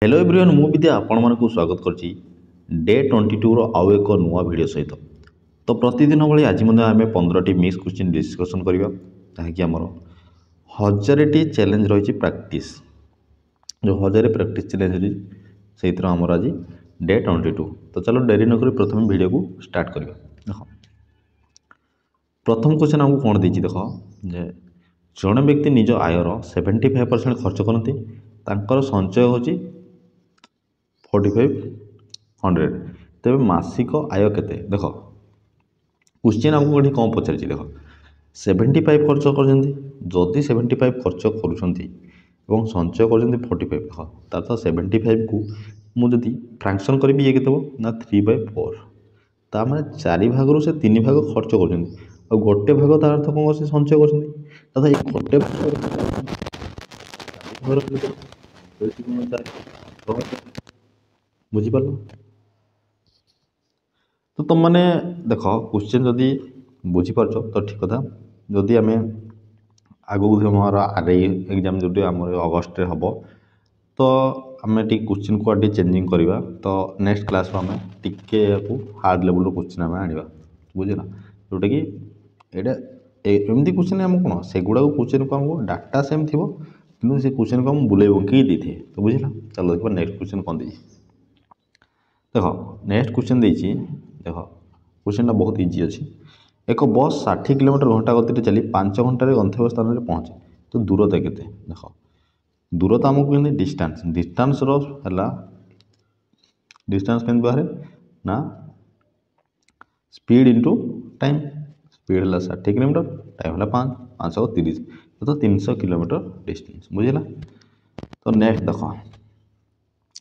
Hello everyone मु विद्या आपण मानक स्वागत करछि डे 22 रो आउ एक नुआ वीडियो सहित। तो प्रतिदिन भली आज आम 15टी मिक्स क्वेश्चन डिस्कसन करबा ताकि आमर 1000टी चैलेंज रही प्रैक्टिस जो 1000 प्रैक्टिस चैलेंज रही से आमर आज डे 22। तो चलो डेरी नक प्रथम वीडियो को स्टार्ट करबा। देख प्रथम क्वेश्चन आमको कौन देछि देख जे जड़े व्यक्ति निज आयर 75% खर्च करती तांकर संचय होची 4500 तेरे मासिक आय केते देख क्वेश्चन आमको ये कौन पचार देख 75 खर्च कर 75 खर्च कर संचय कर 45 देख तार तो 75 को मुझे फ्रैक्शन करी ये के ना 3/4 ता मैंने 4 भाग से 3 भाग खर्च कर गोटे भाग तार अर्थ कौन कर संचय कर गोटे बुझीपार तो तुम मैंने देख क्वेश्चन जदि बुझीपार तो ठीक कथा जदि आम आगू हमार आरआई एग्जाम जो आम अगस्ट हम तो आम टी क्वेश्चन को आगे चेंजिंग करवा तो नेक्स्ट क्लास आम टिके हार्ड लेवल क्वेश्चन आम आने बुझेगा जोटा कि एमती क्वेश्चन आम कौन से गुड़ा क्वेश्चन को आमको डाटा सेम थी कि से क्वेश्चन को हम बुले बंकी देते तो बुझला। चलो देखा नेक्स्ट क्वेश्चन कौन देख नेक्स्ट क्वेश्चन देख क्वेश्चन बहुत इजी अच्छी एक बस 60 किलोमीटर घंटा गति चली 5 घंटे गंतव्य स्थान में पहुँचे तो दूरता के देख दूरता आमको कहते डिस्टेंस डिस्टेंस रहा डिस्टेंस के बाहर ना स्पीड इंटू टाइम स्पीड है 60 किलोमीटर टाइम है 530 तो 300 किलोमीटर डिस्टेंस बुझेगा। तो नेक्स्ट देख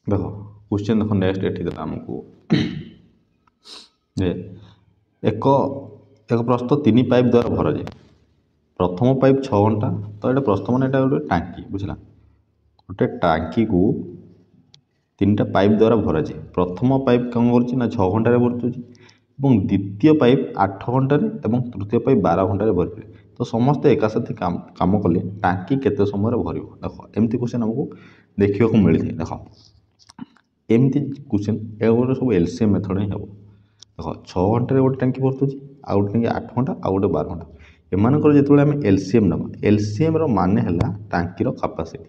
देख क्वेश्चन देख नेक्स्ट ये देता आमको एक एक प्रस्थ 3 पाइप द्वारा भर जाए प्रथम पाइप 6 घंटा तो ये प्रस्थ मान गोटे टांकी बुझला गोटे टांकी को 3टा पाइप द्वारा भर जाए प्रथम पाइप कौन कर 6 घंटे भरतुँ द्वितीय पाइप 8 घंटे तृतीय पाइप 12 घंटे भर तो समस्ते एका साथी काम कले टांकी केते समय भर देख एमती क्वेश्चन आमको देखा मिलता है देख एमती क्वेश्चन ये सब एलसीएम मेथड ही हम देख 6 घंटे गोटे टांकी भरतुँ आउ गोटे टांकी 8 घंटा आउ गोटे 12 घंटा एमानकर जो आम एलसीएम नवा एलसीएम मान है टांकीर कैपेसिटी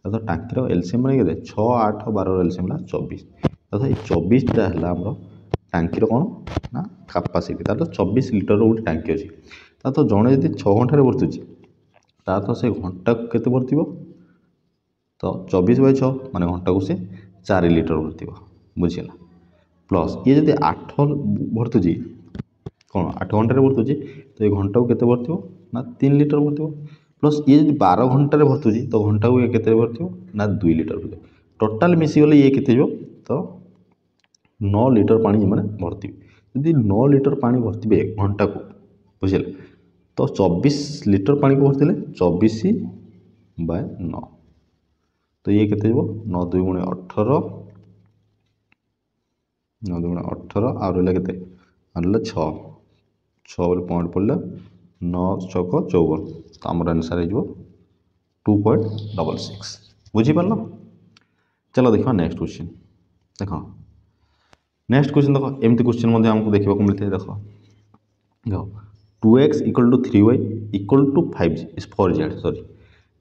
तो टांकीर एलसीएम के 6 8 12 एलसीएम 24 तो ये 24टा है आम टांकीर कौन ना कैपेसिटी तार तो 24 लिटर गोटे टांकी अच्छी तो जड़े जब 6 घंटे भरतुँ तो से घंटा को केते भरत तो 24/6 माने घंटा को से 4 लिटर भरत बुझीगला प्लस ये जब 8 भरतुँ कौन 8 घंटे भरतुँ तो ये घंटा को केते भरत ना 3 लिटर भरत प्लस ये जब 12 घंटे भरतुँ तो घंटा को केते भरत ना 2 लिटर भरत टोटाल मिसीगले ये केते तो 9 लिटर पानी मैंने भर्ती यदि 9 लिटर पानी भर्ती घंटा को बुझे तो 24 लिटर पानी को भरते 24/9 तो ये केते 9 2 × 18 9 2 × 18 आ रहा के 6 बोले पॉइंट पड़े 9 6 54 तो आम आंसर हो 2.66 बुझीपार। चलो देखा नेक्स्ट क्वेश्चन देख नेक्स्ट क्वेश्चन देख एमती क्वेश्चन आमको देखा मिलता है देख 2x = 3y = 5 4z सॉरी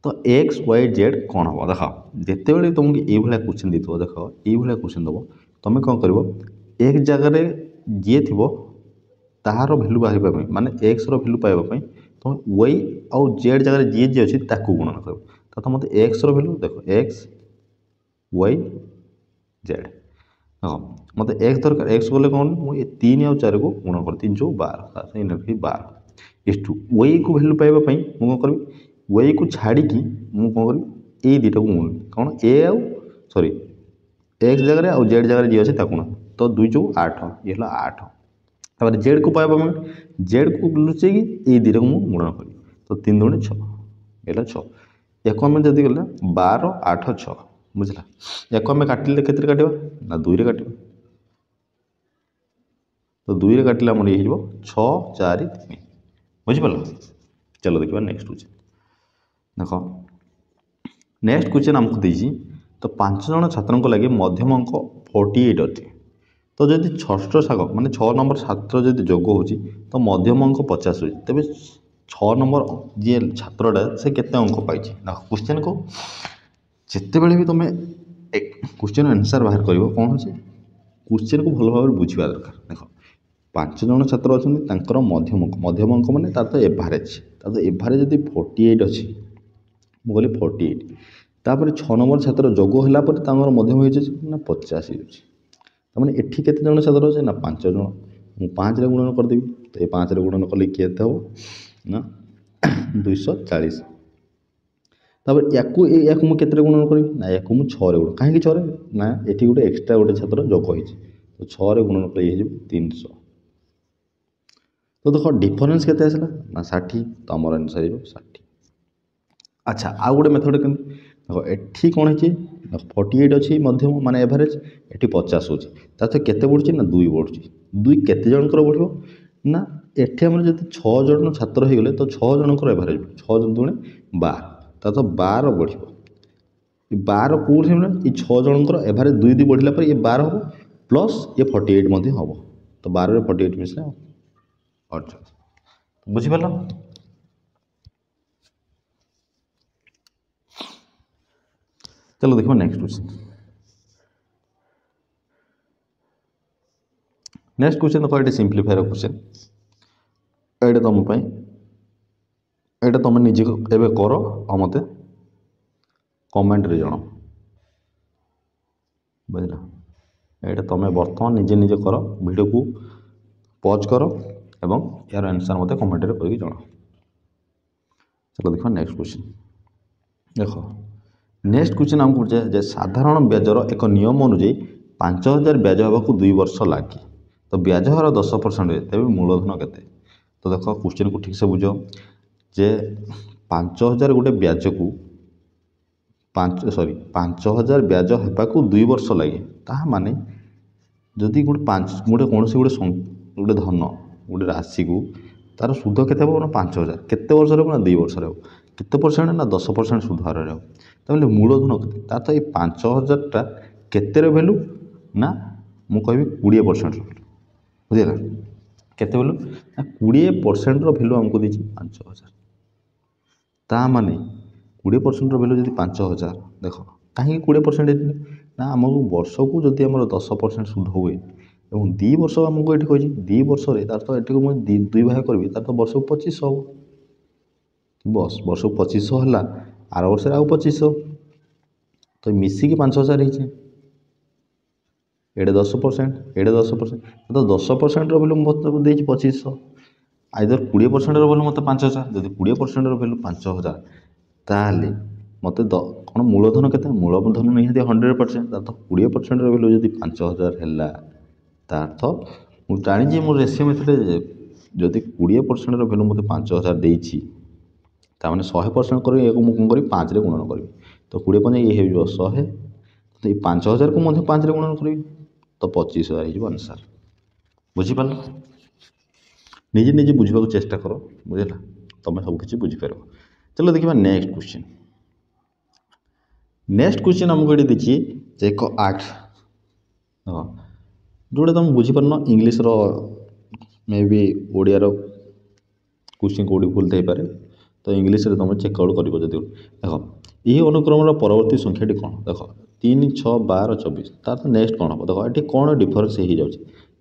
तो x y z कौन हम देख जिते बड़े तुमको ये क्वेश्चन दी देख ये क्वेश्चन दब तुम कौन कर एक जगार जी थी तार भैल्यू बाहर माने एक्स भैल्यू पाइबापी तुम y आउ z जगह जी जी अच्छी गुणन कर तो मत एक्स भैल्यू देख x y z हाँ मत एक्स दरकार एक्स बोले कौन मुझे 3 और 4 को गुण कर 3 × 12 12 इस वाई को भैल्यू पाइबापी मुझे कौन करी वाई को छाड़ी मुझे कौन करी ये दुटा को गुण कौन ए आउ सॉरी एक्स जगह आउ जेड जगह जी अच्छे गुण तो 2 × 8 ये 8 तापर जेड को पाइबा जेड को लुचे ये दुटा को मुझे गुण करी तो 3 दूनी 6 ये 6 या आम जब गला 12 8 6 बुझला या आम काटिले के काटा ना 2 रे काट तो 2 रे काटिले आम ये 6 4 3 बुझिपार। चलो देखा नेक्स्ट क्वेश्चन देख नेक्स्ट क्वेश्चन आमको देसी तो 5 जन छात्र लगे मध्यम अंक 48 अच्छे। तो जदि षष्ठ शाख माने 6 नंबर छात्र जदि जोग हो तो मध्यम अंक 50 हो तेज 6 नंबर जी छात्रटा से केते अंक पाई क्वेश्चन को जिते बड़े भी तुम क्वेश्चन आंसर बाहर कर कौन हो क्वेश्चन को भल भाव बुझा दरकार देख 5 जन छात्र अच्छा मध्यम अंक मैंने तार तो एभारेज जब 48 अच्छी मुझे कहली 48 तापर 6 नंबर छात्र जोग है मध्यम हो 50 तमें एठी केते जन छात्र अच्छे ना 5 जन मु 5 रे गुणन करदेवी तो ये 5 रे गुणन कले केते हो ना 240 तापर याकू मु केते गुणन करी ना याकू मु 6 रे गुणन काहे कि 6 रे ना एठी गोटे एक्स्ट्रा गोटे छात्र जोग होइछि तो 6 रे गुणन कले हे 300 तो देख डिफरेंस केते आसला ना 60 तो हमर आंसर हो 60। अच्छा आउ गोटे मेथड के देखो एठी कौन है 48 अच्छी मध्यम माने एवरेज एटी 50 हो केते बढ़ुची ना 2 बढ़ुची 2 केते जनकर बढ़ो ना एठी हमर जति 6 जन छात्र हो गले तो 6 जनकर एवरेज 6 जन दुणे 12 तो 12 बढ़िबो 12 कोड से ये 6 जनकर एवरेज 2 2 बढ़िला पर ये 12 हो प्लस ये 48 मध्ये हबो तो 12 रे 48 मिसले 48 बुझि पालो। चलो देखो नेक्स्ट क्वेश्चन। नेक्स्ट क्वेश्चन देखो ये सिंप्लीफायर क्वेश्चन ये तुम ये तुम निजे एवं कर और मत कमेंट रे जण बुझला ये तुम बर्तमान निजे निजे कर वीडियो को पॉज कर एवं यार आंसर मत कमेंट रे करके जण। चलो देखो नेक्स्ट क्वेश्चन। देखो नेक्स्ट क्वेश्चन आमको पूछे साधारण ब्याजर एक नियम अनुଯାयी 5000 ब्याज होगा 2 वर्ष लगे तो ब्याज हार 10% तेज मूलधन के तो देख क्वेश्चन को ठीक से बुझ जे 5000 गोटे ब्याज को 5000 ब्याज होगा 2 वर्ष लगे ता माने जदि गोटे कौन गोटे धन गोटे राशि को तार सुध के 5000 केते वर्ष ना 2 वर्ष केते परसेंट ना 10% सुध हार हो तमें मूलधन के तो ये 5000 केते भैल्यू ना मु कहि 20% बुझेगा केते भैल्यू ना 20% भैल्यू आमको दी 5000 ता माने 20% भैल्यू जब 5000 देख कहीं 20% ना आमको वर्ष को जदि आम 10% सुध हुए और 2 वर्ष आमको ये कही 2 वर्ष तार तो ये मुझे 2 भाग करी तार तो वर्ष को 2500 हम बस वर्ष को 2500 है आर वर्ष आउ 2500 तो मिसिकी 5000 होइछे एडे 10% एडे 10% तो 10% भैल्यू मतलब देछि 2500 आइदर 20% भैल्यू मत 5000 जदि 20% भैल्यू 5000 ताले मत कौन मूलधन के मूलधन निहाती 100% तो 20% भैल्यू जदि 5000 है तार तो मुझे जानी मो रेसियो मेथड जदि 20% भैल्यू मत 5000 देछि ताने 100% करी कौन करी 5 रे गुणन करी तो 20 ये हो 100 तो ये 5000 को 5 रे गुणन करी तो 25000 हो आंसर बुझीपार निजे निजे बुझा चेष्टा कर बुझेगा तुम सब किसी बुझीपार। चलो देखिए नेक्स्ट क्वेश्चन। नेक्स्ट क्वेश्चन आमको ये देखिए जे एक आर्ट हाँ जोटा तुम बुझीपार इंग्लीश मे बी ओडियार क्वेश्चन कौटी भूल पारे तो इंग्लीश रे तुम चेकआउट कर देख यही अनुक्रम परवर्ती संख्याटी कौन देख 3 6 12 24 तार तो नेक्स्ट कौन हम देख ये कौन डिफरेन्स हो जाए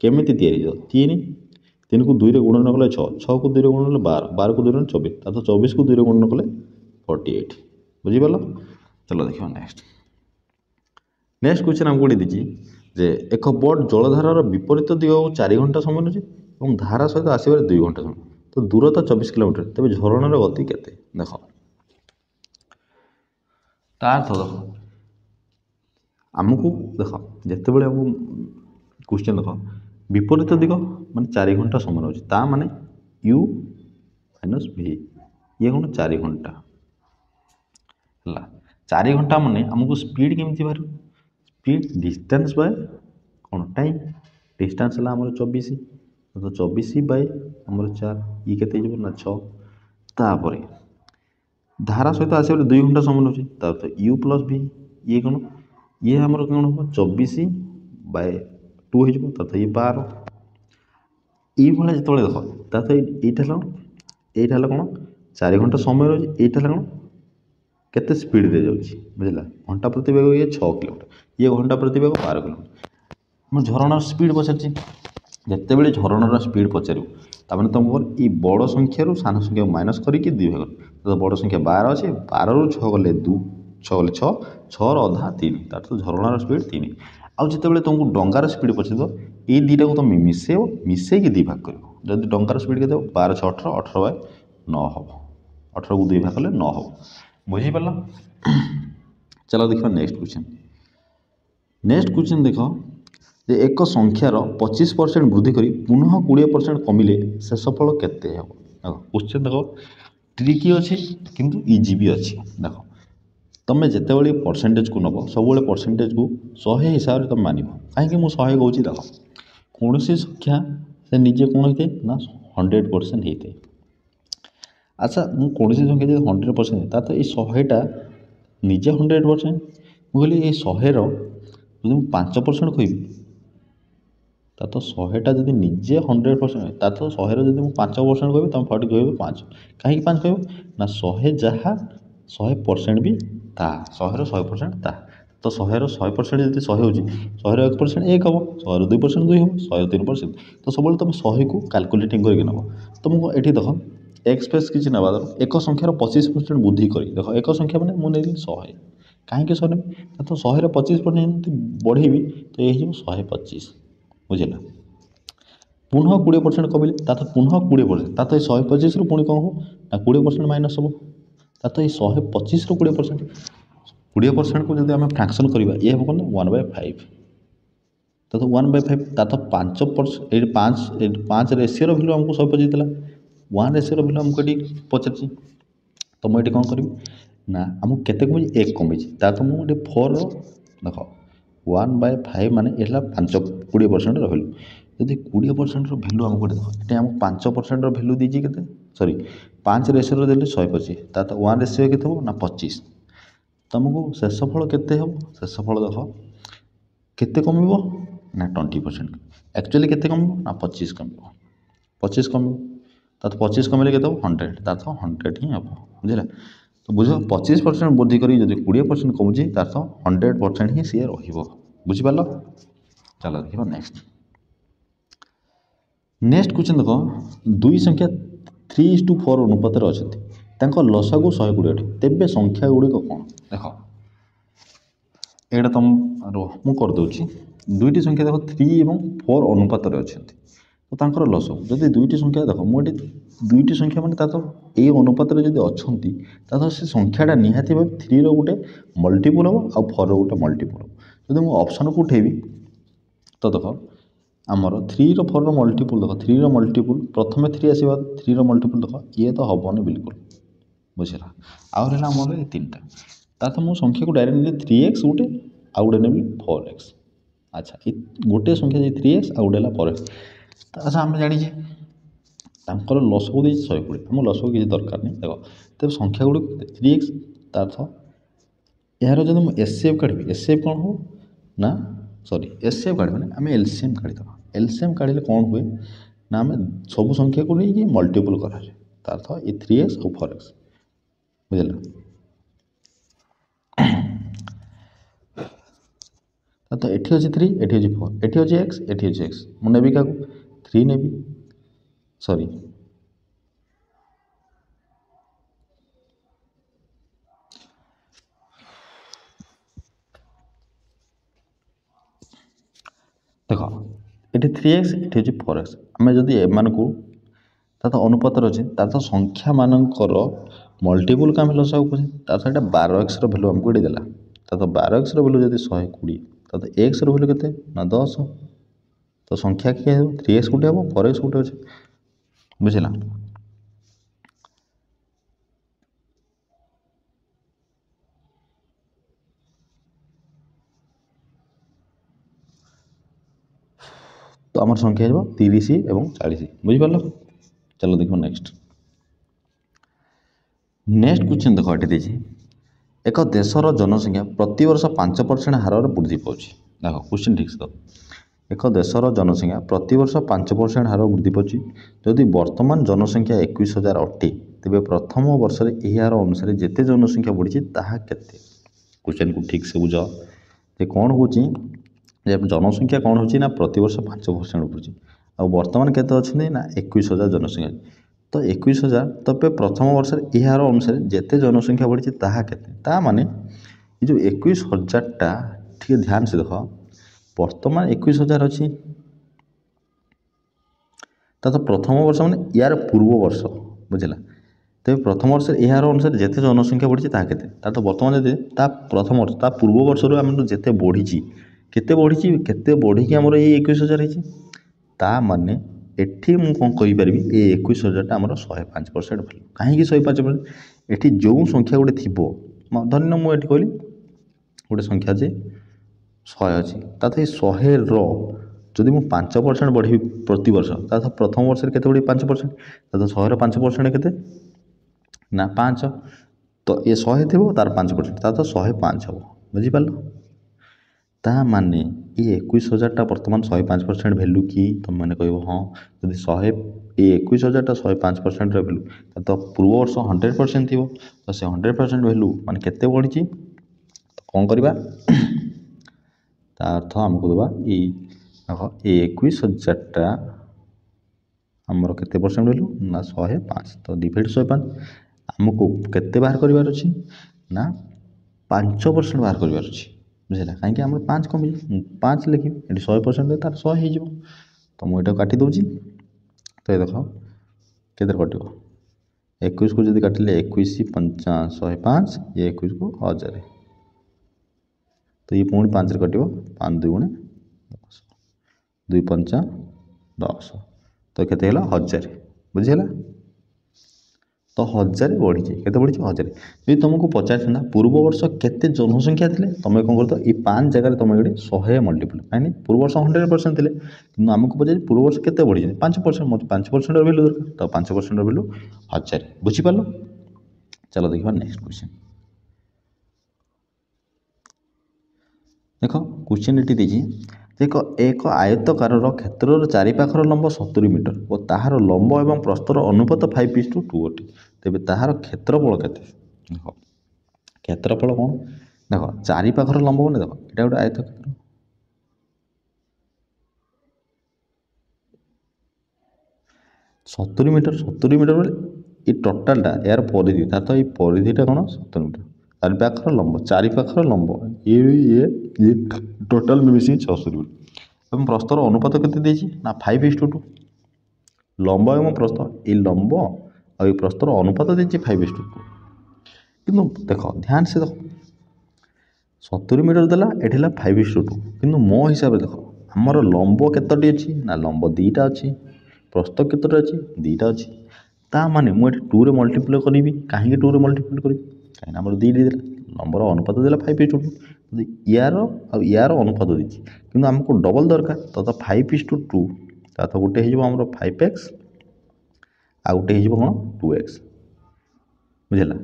केमी या 3 को 2 रे गुणन कले 6 को 2 रे गुणन कले 12 को 2 रे 24 तार तो 24 को 2 रे गुणन कले 48 बुझीपार। चलो देखो नेक्स्ट क्वेश्चन आमको ये दीजिए जे एक बोट जलधारार विपरीत दिग 4 घंटा समय नौचे और धारा सहित आसबार 2 घंटा समय तो दूरता 24 किलोमीटर तेज झरणार गति केते देख तार तो देख आमको देख जिते बड़े क्वेश्चन देख विपरीत दिग मान 4 घंटा समय नौचे ता माने u माइनस v ये कौन 4 घंटा है 4 घंटा माने आमको स्पीड केमती बाहर स्पीड डिस्टेंस बाय कौन टाइम डिस्टेंस है आम 24 तो 24 बाय आमर 4 ये केते ना 6 तापर धारा सहित आस 2 घंटा समय नौचे तो u प्लस v ये कौन ये आमर कौन हम 24/2 हो तो ये 12 ये जो देख तो यहाँ कौन 4 घंटा समय रही यहाँ कौन केते स्पीड दे जाऊँगी बुझला घंटा प्रति बेग ये 6 किलोमीटर ये घंटा प्रति बेग 12 किलोमीटर मैं झरणार स्पीड पचार जिते बड़े झरणार स्पीड पचारू ताने तुमको ये बड़ संख्यार सान संख्या माइनस करके 2 भाग तो बड़ संख्या 12 अच्छे 12 रू 6 गले 2 6 गले 6 6 अधा 3 तार तो झरणार स्पीड 3 आउ जिते तुमको डंगार स्पीड पचार ये दुटा को तुम मिसेब मिसेक 2 भाग कर जब डंगार स्पीड के 12 6 18 18/9 हम 18 को 2 भाग कले 9 हम बुझीपार। चलो देख नेक्स्ट क्वेश्चन देख जे एक संख्यार 25% वृद्धि करी पुनः 20% कमिले शेषफल केते हेबो क्वेश्चन देखो ट्रिकी अच्छे किंतु इजी भी अच्छे देख तुम जिते बड़े परसेंटेज को नब सब परसेंटेज को 100 हिसाब से तुम मान कहीं मुझे 100 कहूँ देख कौन सी संख्या से निजे कौन होते ना 100% होते हैं। अच्छा मुझे कौन सी संख्या जो 100% ता तो ये 100टा निजे 100% मुझे ये 100 जो 5% कहि ता तो 100टा जब निजे 100% ता तो 100 जब 5% कहि तुम फट कह 5 कहीं 5 कह ना 100 जहाँ 100% भी ता 100 100% ता तो 100 100% जब 100 हो 100 1% 1 हम 100 2% 2 हम 100 3% तो सब तुम 100 को कैलकुलेटिंग करके नब तुमको ये देख एक्सप्रेस किसी ना एक संख्यार 25% वृद्धि कर देख एक संख्या मैंने मुझे 100 कहीं 100 तो 100 25% बढ़ेबी तो ये 125 बुझेगा पुनः 20% कमिले ता तो पुनः 20% ता तो 125 रु पुणी कौन हो ना 20% माइनस हम ता तो 125 रु 20% 20% को जब आम फ्रैक्शन करवा ये हम कौन 1/5 तो 1/5 ता तो 5% 5 रेसीओ भैल्यू आमको 125 देला 1 रेसीओ भैल्यू आमको ये पचार तो मुझे कौन करी ना आमको केते कमी 1 कमी ता तो मुझे 4 देख 1/5 मान ये 20% भैल्यू जदि 20% भैल्यू आमको देख ये आमको 5% भैल्यू दीजिए के सॉरी 5 रेसीओ देले 125 ता तो 1 रेसीओ के ना 25 तुमको शेषफल केते हम शेषफल देख केते कमिबो ना 20% एक्चुअली केते कमिबो ना 25 कमिबो 25 कमिबो ता तो 25 कमिले केते 100 ता तो 100 ही हम बुझला तो बुझ 25% वृद्धि करी जब 20% कमुची तार तो 100% ही सी रहिबो बुझिपाल। चलो देखो नेक्स्ट क्वेश्चन देख दुई संख्या 3:4 अनुपात अच्छा लसागु 120 तेबे संख्या गुड़िक कौन देख यहाँ तुम मुझे करदे दुईटी संख्या देख 3 और 4 अनुपात अच्छा तो लसागु जदि दुईटी संख्या देख मुझे दुईटी संख्या मैंने तो ये अनुपात अच्छा से संख्याटा निहाती भाव 3 रोटे मल्टीपुल हम आ 4 रोटे मल्टीपुल हम जब मुझे ऑप्शन को उठेबी तो देख आमर 3 रो 4 रो मल्टीपुल देख 3 रो मल्टीपुल प्रथम 3 आसवा 3 रो मल्टीपुल देख ये तो हेनी बिल्कुल बुझला आम ये 3टा तो मुझे संख्या को डायरेक्ट नहीं 3x गोटे आउ गोटे नेबी 4x अच्छा गोटे संख्या 3x आउ गोटे 4x अच्छा आम जाचे तर लसगु दे 120 आम लसगु किसी दरकार नहीं देख तेज संख्या गुड़ 3x तार यार जब मुझे एचसीएफ काढ़ी एचसीएफ कौन हो ना सॉरी एचसीएफ काढ़ आम एलसीएम काढ़ीद एलसीएम काढ़े कौन हुए ना आम सब संख्या को नहीं मल्टीपुल कराए तार ये 3x और 4x बुझल तो ये अच्छे 3 ये अच्छे 4 ये अच्छे x ये अच्छे x मुझे नेबी क्या 3 नेबी सॉरी देख ये 3x ये 4x आम जदि एम को अनुपात अच्छे तार संख्या मानकर मल्टीपुल का लसागु खोजे तार 12x भैल्यू आमको ये देला तो 12x भैल्यू जब 120 तो x भैल्यू के ना 10 तो संख्या किए 3x गोटे हम 4x गोटे अच्छे बुझला तो आम संख्या हो 30 और 40 बुझिपार। चलो देखो नेक्स्ट क्वेश्चन देख ये एक देशर जनसंख्या प्रतिवर्ष 5% हार वृद्धि पाँच। देख क्वेश्चन ठीक से एक देशर जनसंख्या प्रतिवर्ष 5% हार वृद्धि पाँच। जदि वर्तमान जनसंख्या 21,000 अटे तेरे प्रथम वर्ष यह हार अनुसार जिते जनसंख्या बढ़ी ताहा केते। क्वेश्चन को ठीक से बुझ जे कौन हो जनसंख्या कौन हो प्रतिवर्ष 5% बढ़ी आ वर्तमान केते अच्छे ना 21,000 जनसंख्या। तो 21,000 तबे प्रथम वर्ष यह हार अनुसार जिते जनसंख्या बढ़ी ताहा केते। ता माने ये जो 21,000टा ठीक ध्यान से देख वर्तमान 21,000 अच्छी तो प्रथम वर्ष मैंने यार पूर्व वर्ष बुझला। तेज प्रथम वर्ष यार अनुसार जिते जनसंख्या बढ़ी ताकते तो वर्तमान जब ता प्रथम वर्ष ता पूर्व वर्ष आम जिते बढ़ी केते बढ़ी केते बढ़ी आमर ये 21,000 ता माने एठी मु कौन कहीपरि ये 21,000टा आमर 105% भैल्यू कहीं 105%। एठी जो संख्या गोटे थी धन्य मुझे कहली गोटे संख्या जे 100 अच्छी तो ये 100 जदि मुझे 5% बढ़ी प्रति वर्ष तो प्रथम वर्ष के बढ़ी 5% तो 100 5% के ना 5 तो ये 100 थी तार 5% तो 105 हम बुझीपार। ता माने ये 21,000टा बर्तमान 105% भैल्यू कि तुम मैंने कह हाँ जब 100 ये 21,000टा 105% भैल्यू तो पूर्व वर्ष 100% थी तो से 100% भैल्यू मान केते बढ़ी तो कौन करवा अर्थ आमको देवा ये 21,000टा आमर केते परसेंट भैल्यू ना 105 तो डिवाइड 105 आमको केते बाहर करार अच्छी ना 5% बाहर करार अच्छी बुझेगा कहीं आम 5 कमी 5 लिखी ये 100% तार 100 हो तो मुझे काटी दूसरी तो ये देख के कट 21 को जब काटिले 21 5 105 ये 21 को 1000 तो ये पुणी 5 कट 5 2 गुणे 10 2 5 10 तो केते 1000 बुझीगला। तो 1000 बढ़ी केते बढ़ी 1000 यदि तुमको पचार पूर्व वर्ष केते जनसंख्या थे तुम कौन कर ये 5 जगह तुम गोटे 100 मल्टीप्लाई कहीं पूर्व वर्ष 100% थे कि आमको पचार पूर्व वर्ष केते बढ़ी 5% मत 5% भैल्यू दरकार तो 5% भैल्यू 1000 बुझीपार। चलो देखा नेक्स्ट क्वेश्चन देख क्वेश्चन ये देखिए देख एक आयतकार क्षेत्र चारिपाखर लंब 70 मीटर और ताहार लंब एवं प्रस्तर अनुपात 5:2 अटे तेज ताहार क्षेत्रफल केते। देख क्षेत्रफल कौन देख चारिपाखर लंब मैंने देख यहाँ गोटे आयतक्षेत्र 70 मीटर 70 मीटर बोले ये टोटालटा यार परिधि तार तो ये परिधिटा कौन 70 मीटर चारिपाखर लंब ये टोटाल मिसी 76 मीटर एवं प्रस्तर अनुपात केते ना 5:2 लंब एवं प्रस्तर ये लंब और ये प्रस्तर अनुपात देती 5:2 कि देख ध्यान से देख 70 मीटर देला ये 5:2 कि मो हिसाब से देख आमर लंब केतोटी अच्छी ना लंब 2टा अच्छी प्रस्तर केतोटा अच्छी 2टा अच्छी ता माने मुझे 2 रे मल्टीप्लाई करी कहीं 2 रे मल्टीप्लाई करी कहीं आम 2 देला लंबर अनुपात देला 5:2 यार अनुपात देती कि आमको डबल दरकार तो 5:2 तो गोटे हो 5x आ गोटे हो कौन 2x बुझेगा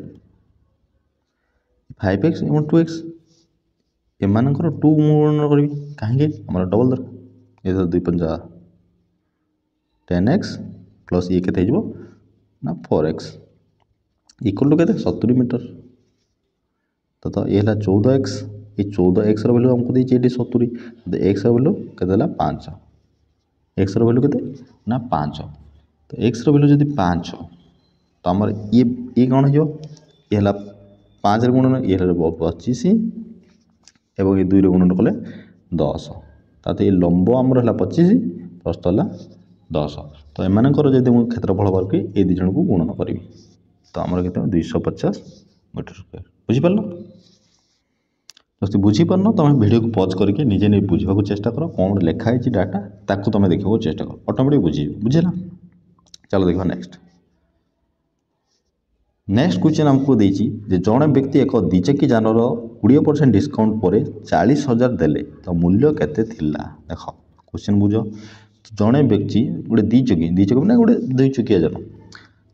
5x एवं 2x एमानकर 2 गुणन करी कहीं आम डबल दरकार ये 2 5 10x प्लस ये केते हो ना 4x इक्वल टू के 70 मीटर तो ये 14x ये 14x वैल्यू हमको दी 70 तो x वैल्यू के 5 x वैल्यू के ना 5 तो x वैल्यू जब 5 तो आमर ये कौन हो ये 5 गुणन ये 25 एवं ये 2 गुणन कले 10 तो ये लंब आमर है 25 प्रस्थ है 10 तो एमानकर जब मुझे क्षेत्रफल बाहर कि ये 2 जन को गुणन करी तो आमर के 250 मीटर स्क्वायर बुझीपार। जब बुझीपार तुम वीडियो को पॉज करके निजे नहीं बुझा चेष्टा कर कौन लिखाई डाटा ताकू तुम देखा चेष्टा कर ऑटोमेटिक बुझेगा। चलो देखा नेक्स्ट क्वेश्चन हमको देछि जे जड़े व्यक्ति एक द्विचक्री जानर 20% डिस्काउंट पर 40,000 देले तो मूल्य केते थिला। देख क्वेश्चन बुझ जड़े व्यक्ति गोटे द्विचक्री मैंने गोटे 2 चकिया जान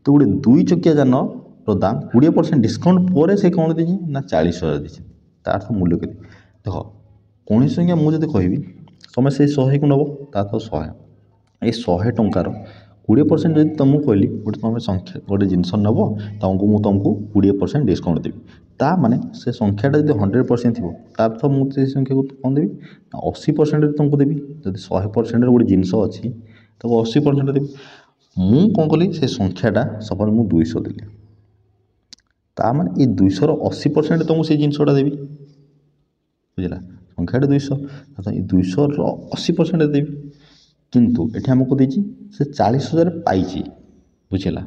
तो गोटे 2 चकिया जान दाम 20% डिस्काउंट पर से कौन देती ना 40,000 देती तार तो मूल्य के देख कौन संख्या मुझे कहबी तुम से 100 को नब तार तो 100 ये 100 टंकार 20% जब तुमको कहली गोटे तुम संख्या गोटे जिनस नब तुमको 20% डिस्काउंट देवी ता माने से संख्याटा जब 100% थी तार तो मुझे संख्या को कौन देवी 80% तुमको देवी जब 100% गोटे जिनस अच्छी तो 80% देवी मु कौन कली से संख्याटा सपोज मु 200 देली ता माने ये 200 80% तुमको से जिनसटा देवी बुझला संख्याटा 200 तो ये 200 80% देवी किंतु ये आमको देती से 40,000 पाई बुझेगा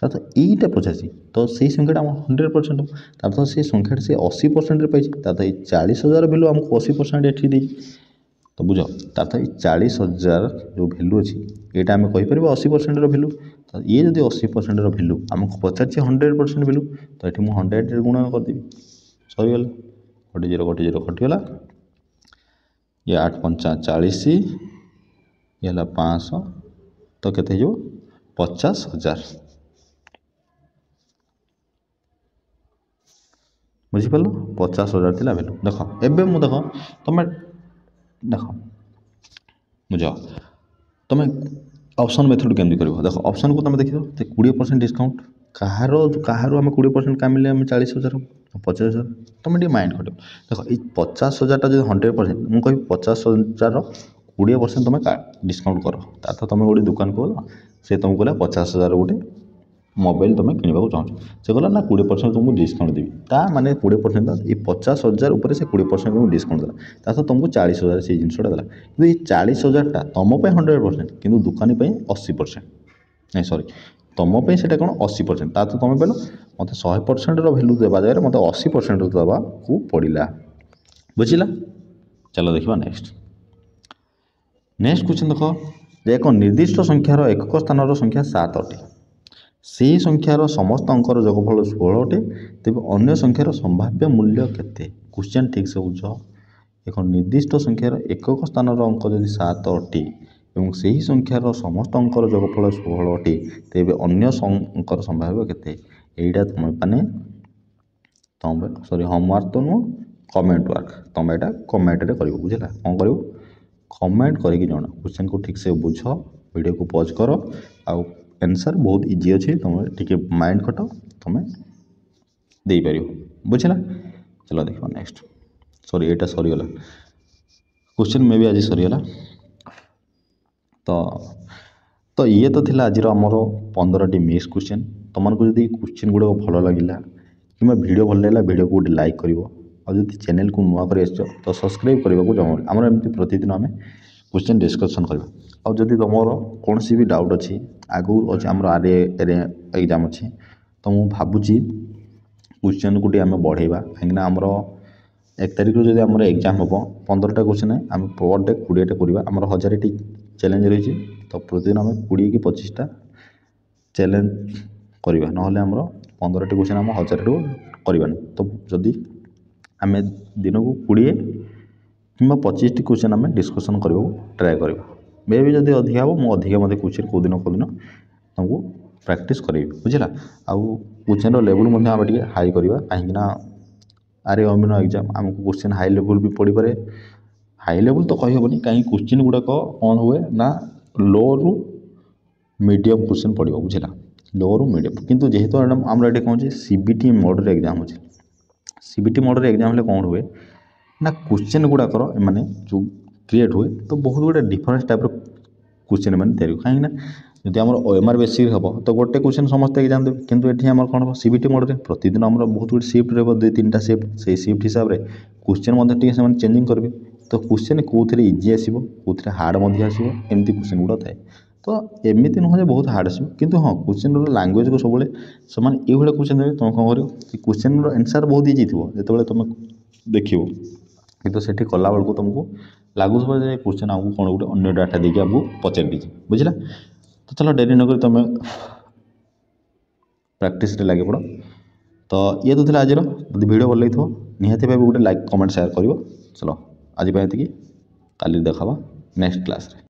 तो यहीटा पचासी तो से संख्याटा आम 100% तो से संख्याटा से 80% पाई तो ये 40,000 भैल्यू आमको 80% एठी दे तो बुझ तो ये 40,000 जो भैल्यू अच्छी यहाँ आम कहीपर 80% भैल्यू तो ये जब 80% भैल्यू आमको पचार 100% भैल्यू तो ये मुझे 100 गुणन करदेवी सरीगला गोटे जीरो कटिगला ये 8 5 40 ये 500 तो केते हो 50,000 बुझिपार 50,000 थी भैल्यू देख एवं मुझे देख तुम देख बुझ तुम ऑप्शन मेथड केमती कर देख ऑप्शन को तुम देख 20% डिस्काउंट कहार आम 20% क्या मिले 40,000 50,000 तुम ये माइंड कर देख ये 50,000 जो 100% मुझे कह 50,000 20% तुम डिस्काउंट कर तो तुम गोटे दुकान को गल से तुमको कहला 50,000 गोटे मोबाइल तुम किणवा चाहो से कहला ना 20% तुमको डिस्काउंट देवी ता माने 20% ये 50,000 उपर से 20% तुमको डिस्काउंट देला तो तुमको 40,000 से जिनसटा देला कि ये 40,000 तुम 100% कि दुकानी 80% नहीं सॉरी तुम से कौन 80% ता तो तुम पाइल मत 100% भैल्यू देवा जगह मत 80% देवा को पड़ा बुझला चलो देखा नेक्स्ट क्वेश्चन देख एक निर्दिष्ट संख्यार एकक स्थान संख्या 7 अटे से संख्यार समस्त अंकर जोगफल 16 अटे तेज अन्य संख्यार संभाव्य मूल्य केते क्वेश्चन ठीक से बुझ एक निर्दिष्ट संख्यार एकक स्थान अंक जदि 7 अटे और से ही संख्यार समस्त अंकर जोगफल 16 अटे तेज अन्य अंकर संभाव्य केते एटा तुम माने तुम सॉरी होमवर्क तो नुह कमेंट वर्क तुम यहाँ कमेंट कर बुझला कौन कर कमेंट करके जाना क्वेश्चन को ठीक से बुझ वीडियो को पॉज कर आंसर बहुत इजी अच्छे तुम टे माइंड खट तुम दे पार बुझला चलो देख नेक्स्ट सॉरी यहाँ सरीगला क्वेश्चन में भी आज सरीगला तो ये तो थिला आज आमर 15टी मिक्स क्वेश्चन तुमको जब क्वेश्चन गुड़ाक भल लगे कि वीडियो भल लगे वीडियो को गोटे लाइक कर और जब चैनल को नुआ कर तो सब्सक्राइब करने को चाहूँ आमर एमती प्रतिदिन आम क्वेश्चन डिस्कसन करवा और जदि तुम कौन भी डाउट अच्छी आगू अच्छे आम आर एग्जाम अच्छी तो मुझे भावुँ क्वेश्चन को आम बढ़ेवा कहीं आमर 1 तारिख जब आम एग्जाम हम 15टा क्वेश्चन आम पर डे 20टा करवा आम 1000 चैलेंज रही तो प्रतिदिन आम 20 कि 25टा चैलेंज करवा ना आमर 15टी क्वेश्चन आम 1000 करवानी तो जदि आम दिन को 20 कि 25टी क्वेश्चन आम डिस्कसन करने ट्राए करवा मे भी जब अधिक हम मुझे अधिक मत क्वेश्चन कौ दिन तुमको प्रैक्टिस करें बुझला आउ क्वेश्चन लेवल आम टे हाई करवा कहीं आरे अमीन एग्जाम आमको क्वेश्चन हाई लेवल भी पड़ पारे हाई लेवल तो कहीहबनी कहीं क्वेश्चन गुड़ाक कौन हुए ना लो रु मीडियम क्वेश्चन पड़ो बुझला लो रु मीडियम किंतु जेहेतु आम ये कौन सीबीटी मोड एग्जाम अच्छे सीबीटी मोड एग्जाम कौन हुए ना क्वेश्चन गुड़ाकर माने जो क्रिएट हुए तो बहुत गुड़ा डिफरेंस टाइप क्वेश्चन मैंने तैयारी कहीं जब आम ओएमआर बेसिक हम तो गोटे क्वेश्चन समस्त एग्जाम देवे किंतु ये आम कौन हम सीबीटी मोड प्रतिदिन आम बहुत गुड शिफ्ट रहा 2-3टा शिफ्ट से शिफ्ट हिसाब से क्वेश्चन से चेंजिंग करेंगे तो क्वेश्चन कौ थे इजी आसो कौ थे हार्ड आसो एमती क्वेश्चन गुड़ा थाए तो एमती नुह बहुत हार्ड आसो किंतु हाँ क्वेश्चन लैंग्वेज को सब से ये क्वेश्चन देवे तुम कौन कर क्वेश्चन आंसर बहुत इजी थी जो तुम देख कि से कला बेलू तुमको लगुच क्वेश्चन आमको कौन गोटे अन्य डाटा देके आमको पचार दी बुझला तो चलो डेरी नक तुम प्रैक्टिस लगे पड़ तो ये तो आज वीडियो भल लगी निहाती भाव गोटे लाइक कमेंट शेयर कर चलो आज ये काली देखा नेक्स्ट क्लास रे।